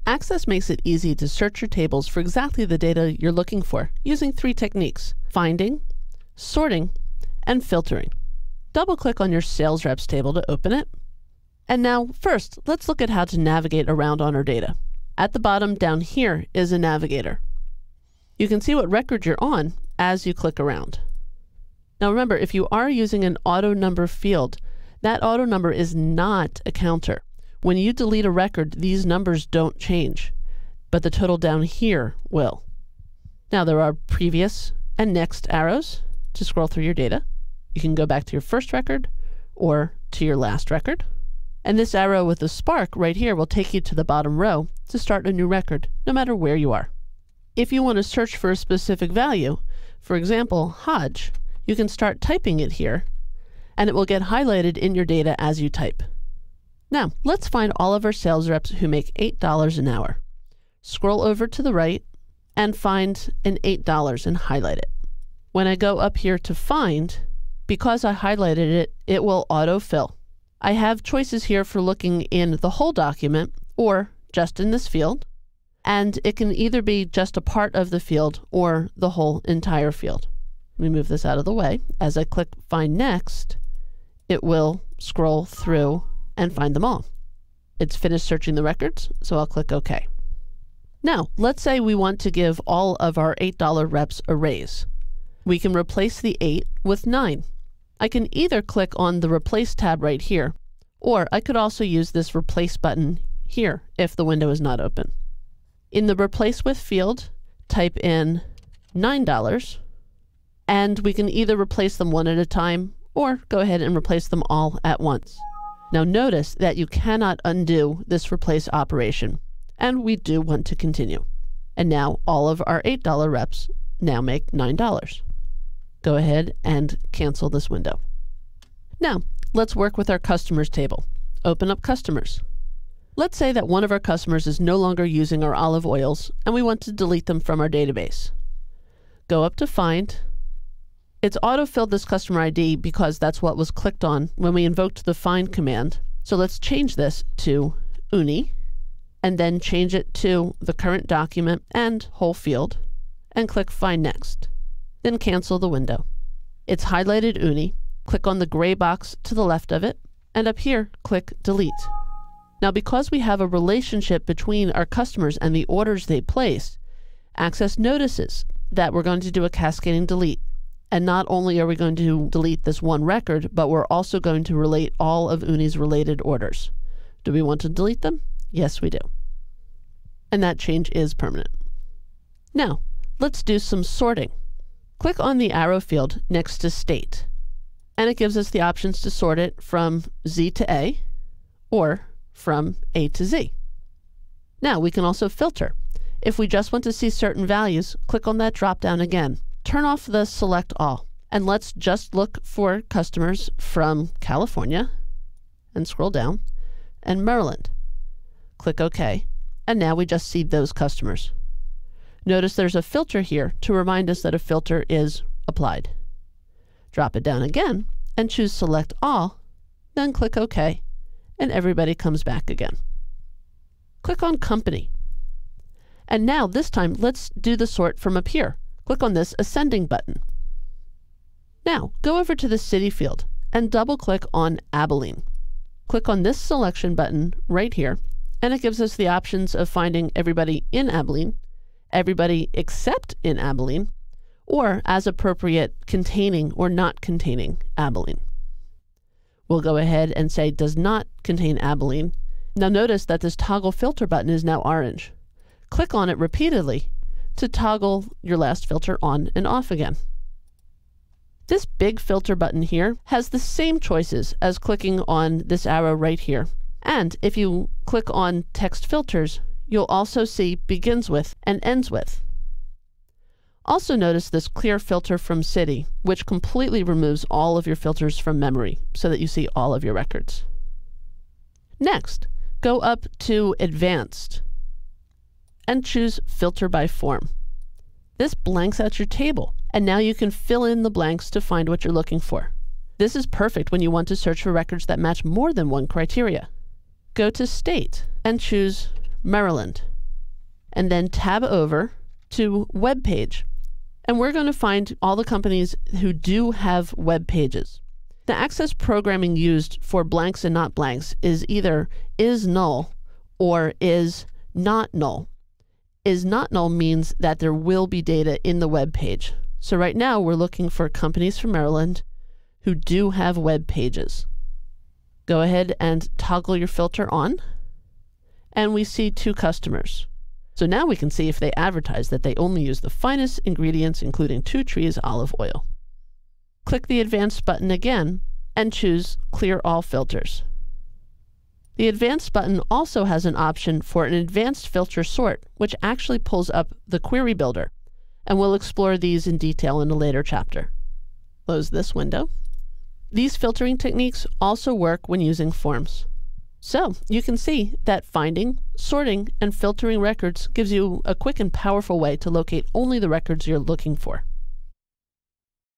Access makes it easy to search your tables for exactly the data you're looking for using 3 techniques: finding, sorting, and filtering. Double-click on your sales reps table to open it. And now, first, let's look at how to navigate around on our data. At the bottom down here is a navigator. You can see what record you're on as you click around. Now remember, if you are using an auto number field, that auto number is not a counter. When you delete a record, these numbers don't change, but the total down here will. Now there are previous and next arrows to scroll through your data. You can go back to your first record or to your last record. And this arrow with the spark right here will take you to the bottom row to start a new record, no matter where you are. If you want to search for a specific value, for example, Hodge, you can start typing it here, and it will get highlighted in your data as you type. Now, let's find all of our sales reps who make $8 an hour. Scroll over to the right and find an $8 and highlight it. When I go up here to find, because I highlighted it, it will autofill. I have choices here for looking in the whole document or just in this field, and it can either be just a part of the field or the whole entire field. Let me move this out of the way. As I click Find Next, it will scroll through and find them all. It's finished searching the records, so I'll click OK. Now, let's say we want to give all of our $8 reps a raise. We can replace the 8 with 9. I can either click on the Replace tab right here, or I could also use this Replace button here if the window is not open. In the Replace With field, type in $9, and we can either replace them one at a time or go ahead and replace them all at once. Now notice that you cannot undo this replace operation, and we do want to continue. And now all of our $8 reps now make $9. Go ahead and cancel this window. Now, let's work with our customers table. Open up customers. Let's say that one of our customers is no longer using our olive oils and we want to delete them from our database. Go up to Find. It's auto-filled this customer ID because that's what was clicked on when we invoked the find command. So let's change this to Uni and then change it to the current document and whole field and click Find Next. Then cancel the window. It's highlighted Uni. Click on the gray box to the left of it, and up here, click Delete. Now, because we have a relationship between our customers and the orders they place, Access notices that we're going to do a cascading delete. And not only are we going to delete this one record, but we're also going to relate all of Uni's related orders. Do we want to delete them? Yes, we do. And that change is permanent. Now, let's do some sorting. Click on the arrow field next to State, and it gives us the options to sort it from Z to A or from A to Z. Now we can also filter. If we just want to see certain values, click on that drop down again. Turn off the Select All, and let's just look for customers from California, and scroll down, and Maryland. Click OK, and now we just see those customers. Notice there's a filter here to remind us that a filter is applied. Drop it down again and choose Select All, then click OK, and everybody comes back again. Click on Company. And now this time let's do the sort from up here. Click on this Ascending button. Now go over to the City field and double-click on Abilene. Click on this selection button right here, and it gives us the options of finding everybody in Abilene, everybody except in Abilene, or as appropriate, containing or not containing Abilene. We'll go ahead and say does not contain Abilene. Now notice that this toggle filter button is now orange. Click on it repeatedly to toggle your last filter on and off again. This big filter button here has the same choices as clicking on this arrow right here. And if you click on Text Filters, you'll also see Begins With and Ends With. Also notice this Clear Filter from City, which completely removes all of your filters from memory so that you see all of your records. Next, go up to Advanced and choose Filter by Form. This blanks out your table, and now you can fill in the blanks to find what you're looking for. This is perfect when you want to search for records that match more than one criteria. Go to State and choose Maryland. and then tab over to Web Page. And we're going to find all the companies who do have web pages. The access programming used for blanks and not blanks is either is null or is not null. Is not null means that there will be data in the web page. So right now we're looking for companies from Maryland who do have web pages. Go ahead and toggle your filter on, and we see 2 customers. So now we can see if they advertise that they only use the finest ingredients, including 2 trees olive oil. Click the Advanced button again and choose Clear All Filters. The Advanced button also has an option for an advanced filter sort, which actually pulls up the query builder, and we'll explore these in detail in a later chapter. Close this window. These filtering techniques also work when using forms. So you can see that finding, sorting, and filtering records gives you a quick and powerful way to locate only the records you're looking for.